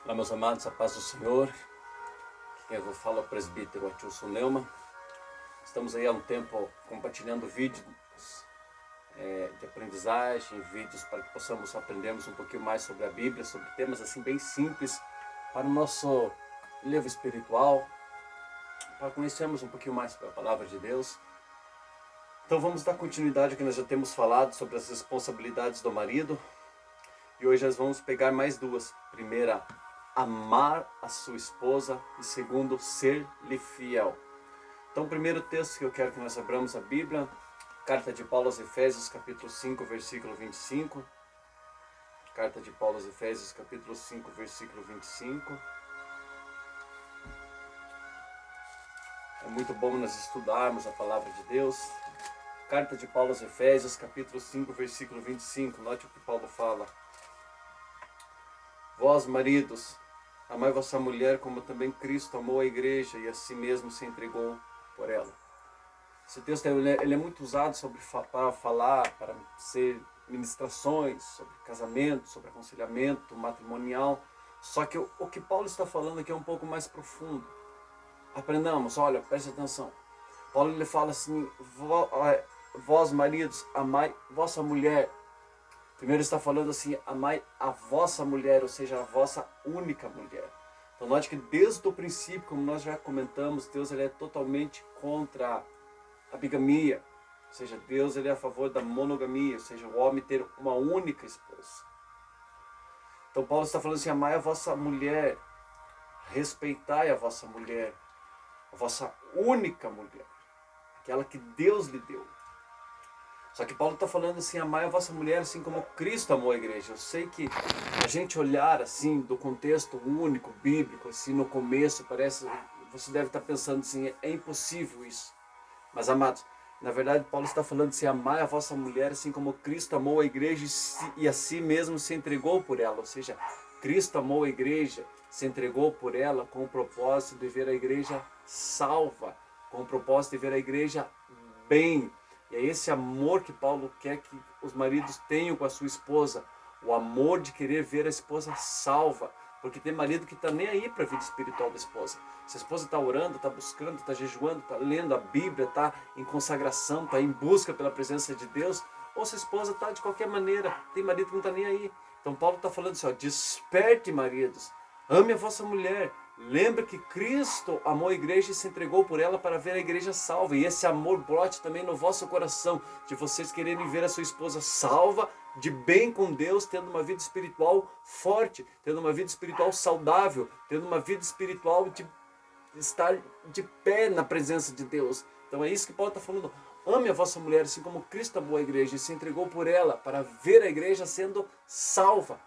Olá, meus amados, a paz do Senhor. Quem eu falo é o presbítero Atilson Neumann. Estamos aí há um tempo compartilhando vídeos de aprendizagem, vídeos para que possamos aprendermos um pouquinho mais sobre a Bíblia, sobre temas assim bem simples para o nosso livro espiritual, para conhecermos um pouquinho mais sobre a Palavra de Deus. Então vamos dar continuidade ao que nós já temos falado sobre as responsabilidades do marido. E hoje nós vamos pegar mais duas. Primeira, amar a sua esposa, e segundo, ser-lhe fiel. Então o primeiro texto que eu quero que nós abramos a Bíblia, carta de Paulo aos Efésios, capítulo 5, versículo 25. Carta de Paulo aos Efésios, capítulo 5, versículo 25. É muito bom nós estudarmos a palavra de Deus. Carta de Paulo aos Efésios, capítulo 5, versículo 25. Note o que Paulo fala. Vós, maridos, amai vossa mulher como também Cristo amou a igreja e a si mesmo se entregou por ela. Esse texto ele é muito usado para falar, para ser ministrações sobre casamento, sobre aconselhamento matrimonial. Só que o que Paulo está falando aqui é um pouco mais profundo. Aprendamos, olha, preste atenção. Paulo ele fala assim, vós maridos, amai vossa mulher. Primeiro está falando assim, amai a vossa mulher, ou seja, a vossa única mulher. Então note que desde o princípio, como nós já comentamos, Deus ele é totalmente contra a bigamia. Ou seja, Deus ele é a favor da monogamia, ou seja, o homem ter uma única esposa. Então Paulo está falando assim, amai a vossa mulher, respeitai a vossa mulher, a vossa única mulher, aquela que Deus lhe deu. Só que Paulo está falando assim, amai a vossa mulher assim como Cristo amou a igreja. Eu sei que a gente olhar assim, do contexto único, bíblico, assim, no começo, parece, você deve estar pensando assim, é impossível isso. Mas amados, na verdade Paulo está falando assim, amai a vossa mulher assim como Cristo amou a igreja e a si mesmo se entregou por ela. Ou seja, Cristo amou a igreja, se entregou por ela com o propósito de ver a igreja salva, com o propósito de ver a igreja bem. E é esse amor que Paulo quer que os maridos tenham com a sua esposa. O amor de querer ver a esposa salva. Porque tem marido que está nem aí para a vida espiritual da esposa. Se a esposa está orando, está buscando, está jejuando, está lendo a Bíblia, está em consagração, está em busca pela presença de Deus. Ou se a esposa está de qualquer maneira. Tem marido que não está nem aí. Então Paulo está falando assim, ó, desperte maridos. Ame a vossa mulher. Lembre que Cristo amou a igreja e se entregou por ela para ver a igreja salva. E esse amor brote também no vosso coração, de vocês quererem ver a sua esposa salva, de bem com Deus, tendo uma vida espiritual forte, tendo uma vida espiritual saudável, tendo uma vida espiritual de estar de pé na presença de Deus. Então é isso que Paulo está falando. Ame a vossa mulher assim como Cristo amou a igreja e se entregou por ela para ver a igreja sendo salva.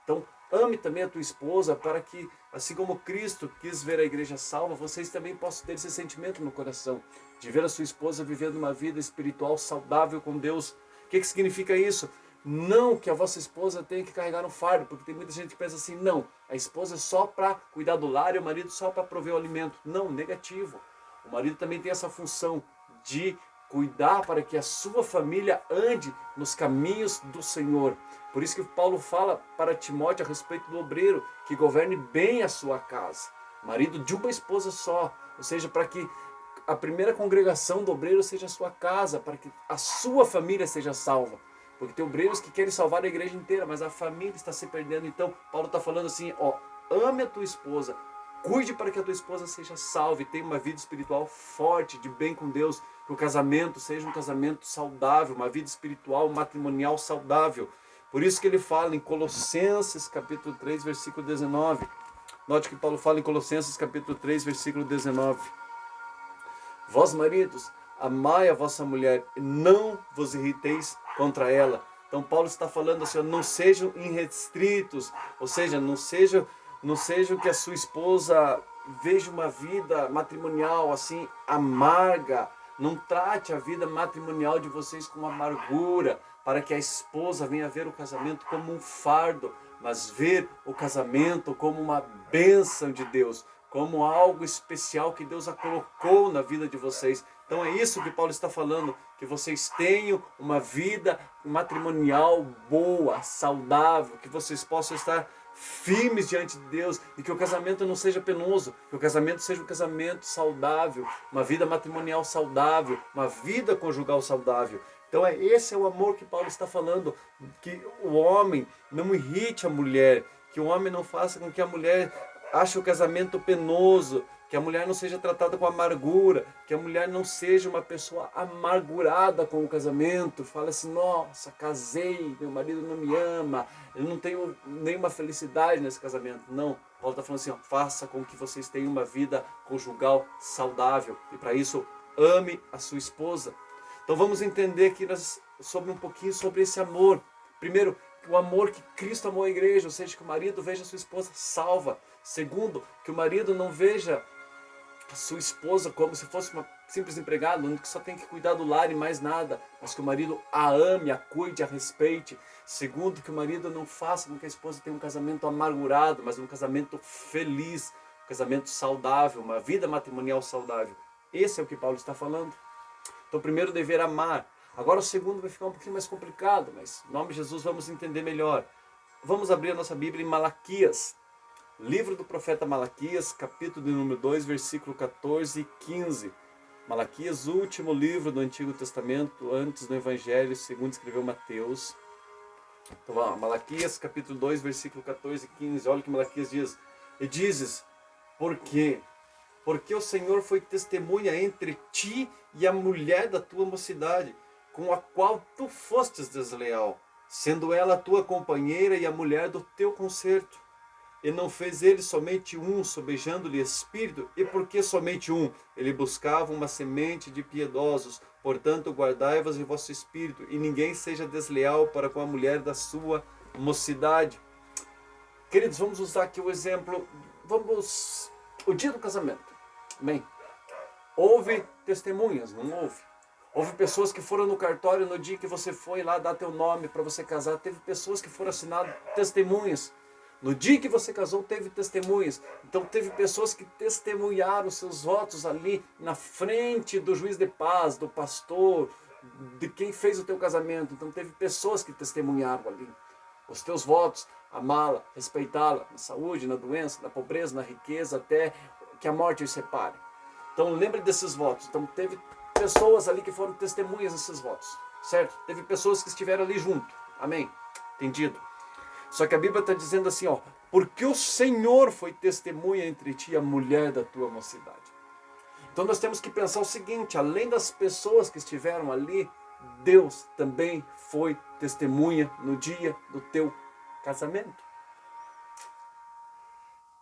Então ame também a tua esposa para que, assim como Cristo quis ver a igreja salva, vocês também possam ter esse sentimento no coração, de ver a sua esposa vivendo uma vida espiritual saudável com Deus. O que significa isso? Não que a vossa esposa tenha que carregar um fardo, porque tem muita gente que pensa assim, não, a esposa é só para cuidar do lar e o marido só para prover o alimento. Não, negativo. O marido também tem essa função de cuidar para que a sua família ande nos caminhos do Senhor. Por isso que Paulo fala para Timóteo a respeito do obreiro, que governe bem a sua casa. Marido de uma esposa só, ou seja, para que a primeira congregação do obreiro seja a sua casa, para que a sua família seja salva. Porque tem obreiros que querem salvar a igreja inteira, mas a família está se perdendo. Então Paulo está falando assim, ó, ame a tua esposa, cuide para que a tua esposa seja salva e tenha uma vida espiritual forte, de bem com Deus, que o casamento seja um casamento saudável, uma vida espiritual, matrimonial saudável. Por isso que ele fala em Colossenses capítulo 3, versículo 19. Note que Paulo fala em Colossenses capítulo 3, versículo 19. Vós maridos, amai a vossa mulher, e não vos irriteis contra ela. Então Paulo está falando assim, não sejam irrestritos, ou seja, não sejam que a sua esposa veja uma vida matrimonial assim amarga. Não trate a vida matrimonial de vocês com amargura, para que a esposa venha ver o casamento como um fardo, mas ver o casamento como uma bênção de Deus, como algo especial que Deus a colocou na vida de vocês. Então é isso que Paulo está falando, que vocês tenham uma vida matrimonial boa, saudável, que vocês possam estar firmes diante de Deus, e que o casamento não seja penoso, que o casamento seja um casamento saudável, uma vida matrimonial saudável, uma vida conjugal saudável. Então esse é o amor que Paulo está falando, que o homem não irrite a mulher, que o homem não faça com que a mulher ache o casamento penoso, que a mulher não seja tratada com amargura, que a mulher não seja uma pessoa amargurada com o casamento, fala assim, nossa, casei, meu marido não me ama, eu não tenho nenhuma felicidade nesse casamento. Não, Paulo está falando assim, ó, faça com que vocês tenham uma vida conjugal saudável, e para isso, ame a sua esposa. Então vamos entender aqui sobre um pouquinho sobre esse amor. Primeiro, o amor que Cristo amou a igreja, ou seja, que o marido veja a sua esposa salva. Segundo, que o marido não veja a sua esposa como se fosse uma simples empregada, que só tem que cuidar do lar e mais nada, mas que o marido a ame, a cuide, a respeite. Segundo, que o marido não faça com que a esposa tenha um casamento amargurado, mas um casamento feliz, um casamento saudável, uma vida matrimonial saudável. Esse é o que Paulo está falando. Então, primeiro, dever amar. Agora o segundo vai ficar um pouquinho mais complicado, mas em nome de Jesus vamos entender melhor. Vamos abrir a nossa Bíblia em Malaquias. Livro do profeta Malaquias, capítulo de número 2, versículo 14 e 15. Malaquias, último livro do Antigo Testamento, antes do Evangelho, segundo escreveu Mateus. Então vamos lá, Malaquias, capítulo 2, versículo 14 e 15. Olha o que Malaquias diz. E dizes, por quê? Porque o Senhor foi testemunha entre ti e a mulher da tua mocidade, com a qual tu fostes desleal, sendo ela a tua companheira e a mulher do teu concerto. E não fez ele somente um, sobejando-lhe espírito, e porque somente um? Ele buscava uma semente de piedosos. Portanto, guardai-vos em vosso espírito, e ninguém seja desleal para com a mulher da sua mocidade. Queridos, vamos usar aqui o exemplo, o dia do casamento. Amém? Houve testemunhas, não houve? Houve pessoas que foram no cartório no dia que você foi lá dar teu nome para você casar. Teve pessoas que foram assinadas testemunhas. No dia que você casou, teve testemunhas. Então, teve pessoas que testemunharam seus votos ali na frente do juiz de paz, do pastor, de quem fez o teu casamento. Então, teve pessoas que testemunharam ali os teus votos, amá-la, respeitá-la, na saúde, na doença, na pobreza, na riqueza, até que a morte os separe. Então, lembre desses votos. Então, teve pessoas ali que foram testemunhas desses votos, certo? Teve pessoas que estiveram ali junto. Amém? Entendido? Só que a Bíblia está dizendo assim, ó, porque o Senhor foi testemunha entre ti e a mulher da tua mocidade. Então nós temos que pensar o seguinte, além das pessoas que estiveram ali, Deus também foi testemunha no dia do teu casamento.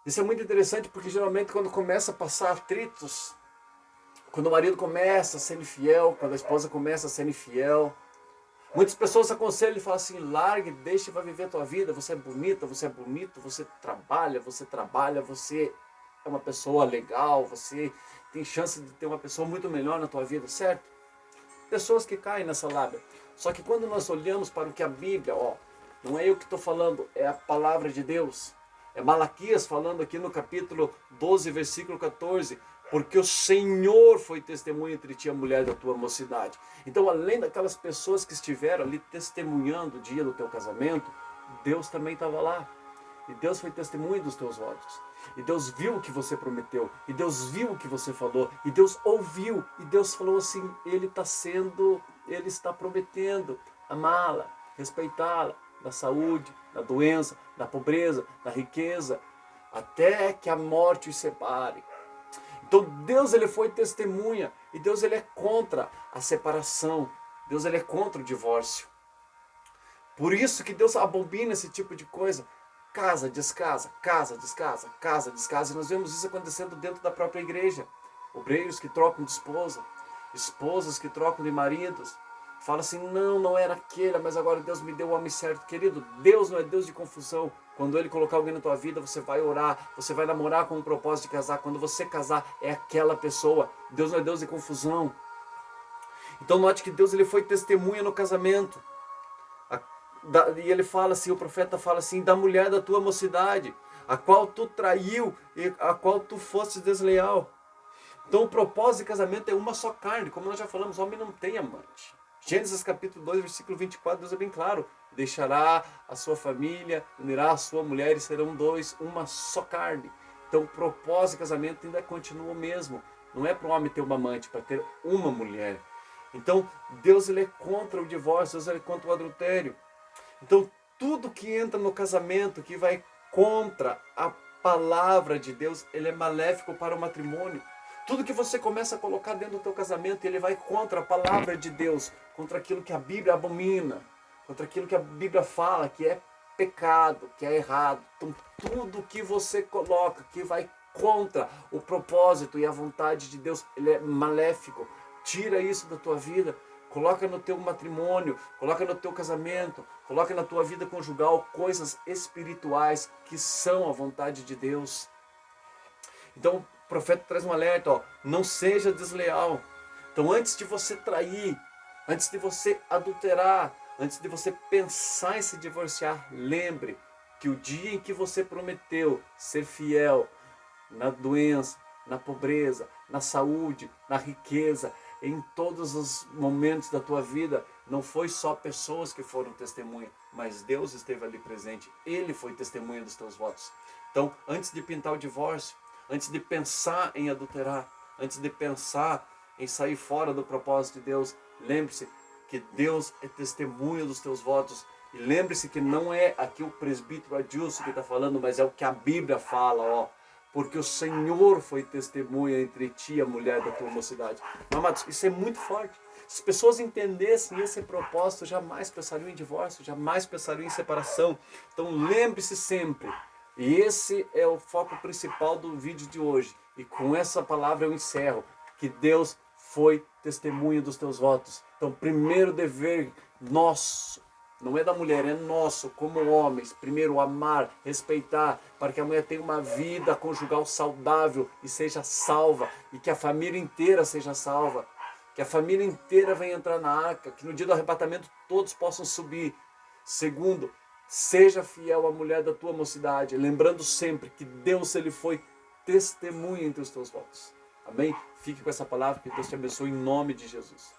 Isso é muito interessante porque geralmente quando começa a passar atritos, quando o marido começa a ser infiel, quando a esposa começa a ser infiel, muitas pessoas aconselham e falam assim, largue, deixe, vai viver a tua vida, você é bonita, você é bonito, você trabalha, você é uma pessoa legal, você tem chance de ter uma pessoa muito melhor na tua vida, certo? Pessoas que caem nessa lábia. Só que quando nós olhamos para o que a Bíblia, ó, não é eu que estou falando, é a palavra de Deus. É Malaquias falando aqui no capítulo 12, versículo 14, porque o Senhor foi testemunha entre ti e a mulher da tua mocidade. Então, além daquelas pessoas que estiveram ali testemunhando o dia do teu casamento, Deus também estava lá. E Deus foi testemunha dos teus votos. E Deus viu o que você prometeu. E Deus viu o que você falou. E Deus ouviu. E Deus falou assim, Ele está prometendo amá-la, respeitá-la, na saúde, na doença, na pobreza, na riqueza, até que a morte os separe. Então Deus ele foi testemunha e Deus ele é contra a separação. Deus ele é contra o divórcio. Por isso que Deus abomina esse tipo de coisa. Casa, descasa, casa, descasa, casa, descasa. E nós vemos isso acontecendo dentro da própria igreja. Obreiros que trocam de esposa, esposas que trocam de maridos. Fala assim, não era aquele, mas agora Deus me deu o homem certo. Querido, Deus não é Deus de confusão. Quando Ele colocar alguém na tua vida, você vai orar, você vai namorar com o propósito de casar. Quando você casar, é aquela pessoa. Deus não é Deus de confusão. Então note que Deus ele foi testemunha no casamento. E ele fala assim, o profeta fala assim, da mulher da tua mocidade, a qual tu traiu e a qual tu foste desleal. Então o propósito de casamento é uma só carne. Como nós já falamos, o homem não tem amante. Gênesis capítulo 2, versículo 24, Deus é bem claro. Deixará a sua família, unirá a sua mulher e serão dois, uma só carne. Então o propósito do casamento ainda continua o mesmo. Não é para o homem ter uma amante, para ter uma mulher. Então Deus ele é contra o divórcio, Deus ele é contra o adultério. Então tudo que entra no casamento, que vai contra a palavra de Deus, ele é maléfico para o matrimônio. Tudo que você começa a colocar dentro do teu casamento, ele vai contra a palavra de Deus, contra aquilo que a Bíblia abomina, contra aquilo que a Bíblia fala, que é pecado, que é errado. Então tudo que você coloca, que vai contra o propósito e a vontade de Deus, ele é maléfico. Tira isso da tua vida. Coloca no teu matrimônio, coloca no teu casamento, coloca na tua vida conjugal coisas espirituais que são a vontade de Deus. Então o profeta traz um alerta, ó, não seja desleal. Então antes de você trair, antes de você adulterar, antes de você pensar em se divorciar, lembre que o dia em que você prometeu ser fiel na doença, na pobreza, na saúde, na riqueza, em todos os momentos da tua vida, não foi só pessoas que foram testemunha, mas Deus esteve ali presente. Ele foi testemunha dos teus votos. Então, antes de pintar o divórcio, antes de pensar em adulterar, antes de pensar em sair fora do propósito de Deus, lembre-se que Deus é testemunha dos teus votos. E lembre-se que não é aqui o presbítero Adilson que está falando, mas é o que a Bíblia fala, ó. Porque o Senhor foi testemunha entre ti e a mulher da tua mocidade. Amados, isso é muito forte. Se as pessoas entendessem esse propósito, jamais pensariam em divórcio, jamais pensariam em separação. Então lembre-se sempre. E esse é o foco principal do vídeo de hoje. E com essa palavra eu encerro. Que Deus foi testemunha dos teus votos. Então, primeiro dever nosso, não é da mulher, é nosso, como homens. Primeiro, amar, respeitar, para que a mulher tenha uma vida conjugal saudável e seja salva. E que a família inteira seja salva. Que a família inteira venha entrar na arca. Que no dia do arrebatamento todos possam subir. Segundo, seja fiel à mulher da tua mocidade. Lembrando sempre que Deus ele foi testemunha entre os teus votos. Amém? Fique com essa palavra. Que Deus te abençoe em nome de Jesus.